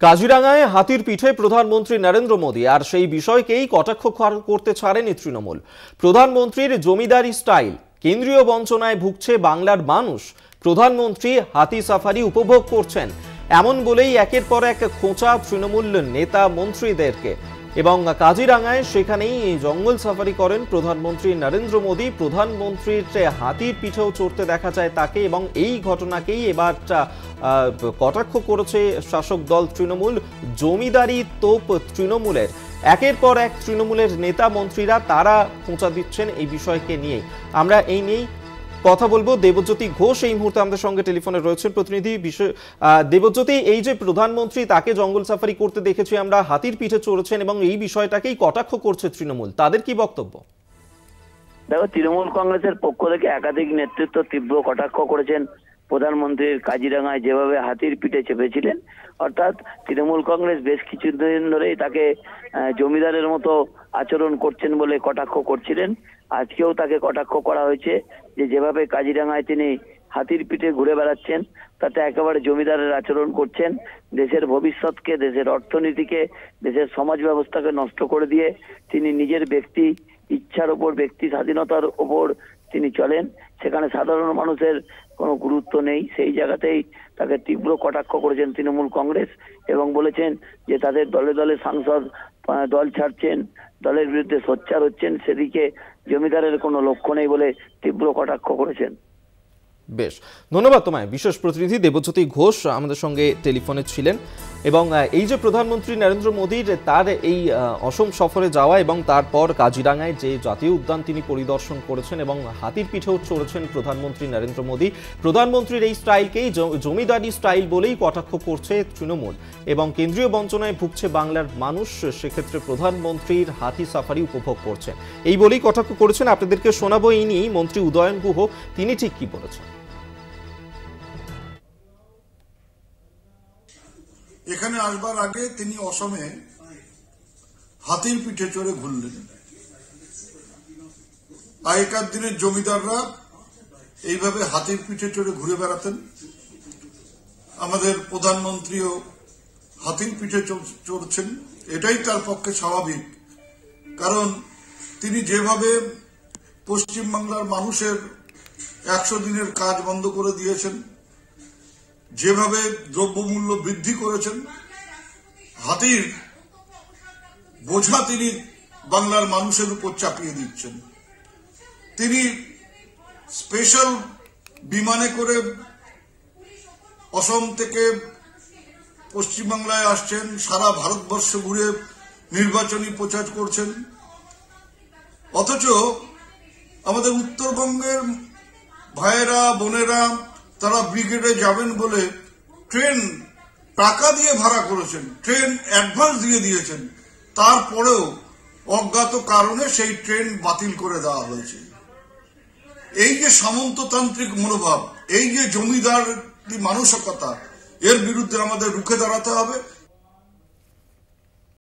কাজিরাঙ্গায় হাতির পিঠে প্রধানমন্ত্রী নরেন্দ্র মোদী আর সেই বিষয়কেই কটাক্ষ করতে ছাড়েনি তৃণমূল। প্রধানমন্ত্রীর জমিদারি স্টাইল, কেন্দ্রীয় বঞ্চনায় ভুগছে বাংলার মানুষ, প্রধানমন্ত্রী হাতি সাফারি উপভোগ করছেন এমন বলেই একের পর এক খোঁচা তৃণমূল নেতা মন্ত্রীদেরকে। এবং কাজিরাঙ্গায় সেখানেই জঙ্গল সাফারি করেন প্রধানমন্ত্রী নরেন্দ্র মোদী। প্রধানমন্ত্রীর হাতির পিঠেও চড়তে দেখা যায় তাকে, এবং এই ঘটনাকেই এবার কটাক্ষ করেছে শাসক দল তৃণমূল। জমিদারি তোপ তৃণমূলের, একের পর এক তৃণমূলের নেতা মন্ত্রীরা তারা খোঁচা দিচ্ছেন এই বিষয়কে নিয়ে। আমরা এই নিয়েই কথা বলবো। দেবজ্যোতি ঘোষ এই মুহূর্তে আমাদের সঙ্গে টেলিফোনে রয়েছেন প্রতিনিধি। দেবজ্যোতি, এই যে প্রধানমন্ত্রী তাকে জঙ্গল সাফারি করতে দেখেছি আমরা, হাতির পিঠে চড়েছেন এবং এই বিষয়টাকেই কটাক্ষ করছে তৃণমূল, তাদের কি বক্তব্য? দেখো, তৃণমূল কংগ্রেসের পক্ষ থেকে একাধিক নেতৃত্ব তীব্র কটাক্ষ করেছেন প্রধানমন্ত্রীর কাজিরাঙ্গায় যেভাবে হাতির পিঠে চেপেছিলেন। অর্থাৎ তৃণমূল কংগ্রেস বেশ কিছুদিন ধরেই তাকে জমিদারের মতো আচরণ করছেন বলে কটাক্ষ করছিলেন। আজকেও তাকে কটাক্ষ করা হয়েছে যে যেভাবে কাজিরাঙ্গায় তিনি হাতির পিঠে ঘুরে বেড়াচ্ছেন তাতে একেবারে জমিদারের আচরণ করছেন। দেশের ভবিষ্যৎকে, দেশের অর্থনীতিকে, দেশের সমাজ ব্যবস্থাকে নষ্ট করে দিয়ে তিনি নিজের ব্যক্তি ইচ্ছার ওপর, ব্যক্তি স্বাধীনতার ওপর তিনি চলেন। সেখানে সাধারণ মানুষের কোনো গুরুত্ব নেই। সেই জায়গাতেই তাকে তীব্র কটাক্ষ করেছেন তৃণমূল কংগ্রেস এবং বলেছেন যে তাদের দলে দলে সাংসদ দল ছাড়ছেন, দলের বিরুদ্ধে সোচ্চার হচ্ছেন, সেদিকে জমিদারের কোনো লক্ষ্য নেই বলে তীব্র কটাক্ষ করেছেন। বেশ, ধন্যবাদ তোমায়। বিশেষ প্রতিনিধি দেবজ্যোতি ঘোষ আমাদের সঙ্গে টেলিফোনে ছিলেন। এবং এই যে প্রধানমন্ত্রী নরেন্দ্র মোদীর তার এই অসম সফরে যাওয়া এবং তারপর কাজিরাঙ্গায় যে জাতীয় উদ্যান তিনি পরিদর্শন করেছেন এবং হাতির পিঠেও চড়েছেন প্রধানমন্ত্রী নরেন্দ্র মোদী, প্রধানমন্ত্রীর এই স্টাইলকেই জমিদারি স্টাইল বলেই কটাক্ষ করছে তৃণমূল এবং কেন্দ্রীয় বঞ্চনায় ভুগছে বাংলার মানুষ। সেক্ষেত্রে প্রধানমন্ত্রীর হাতি সাফারি উপভোগ করছেন এই বলেই কটাক্ষ করেছেন। আপনাদেরকে শোনাবো এই নিয়েই মন্ত্রী উদয়ন গুহ তিনি ঠিক কি বলেছেন। এখানে আসবার আগে তিনি অসমে হাতির পিঠে চড়ে ঘুরলেন। আগেকার দিনের জমিদাররা এইভাবে হাতির পিঠে চড়ে ঘুরে বেড়াতেন। আমাদের প্রধানমন্ত্রীও হাতির পিঠে চড়ছেন, এটাই তার পক্ষে স্বাভাবিক। কারণ তিনি যেভাবে পশ্চিমবাংলার মানুষের 100 দিনের কাজ বন্ধ করে দিয়েছেন, যেভাবে দ্রব্যমূল্য বৃদ্ধি করেছেন, হাতির বোঝা তিনি বাংলার মানুষের উপর চাপিয়ে দিচ্ছেন। তিনি স্পেশাল বিমানে করে অসম থেকে পশ্চিমবাংলায় আসছেন, সারা ভারতবর্ষ ঘুরে নির্বাচনী প্রচার করছেন। অথচ আমাদের উত্তরবঙ্গের ভাইয়েরা বোনেরা তারা ব্রিগেডে যাবেন বলে ট্রেন টাকা দিয়ে ভাড়া করেছেন, ট্রেন অ্যাডভান্স দিয়ে দিয়েছেন, তারপরেও অজ্ঞাত কারণে সেই ট্রেন বাতিল করে দেওয়া হয়েছে। এই যে সামন্ততান্ত্রিক মনোভাব, এই যে জমিদার মানসিকতা, এর বিরুদ্ধে আমাদের রুখে দাঁড়াতে হবে।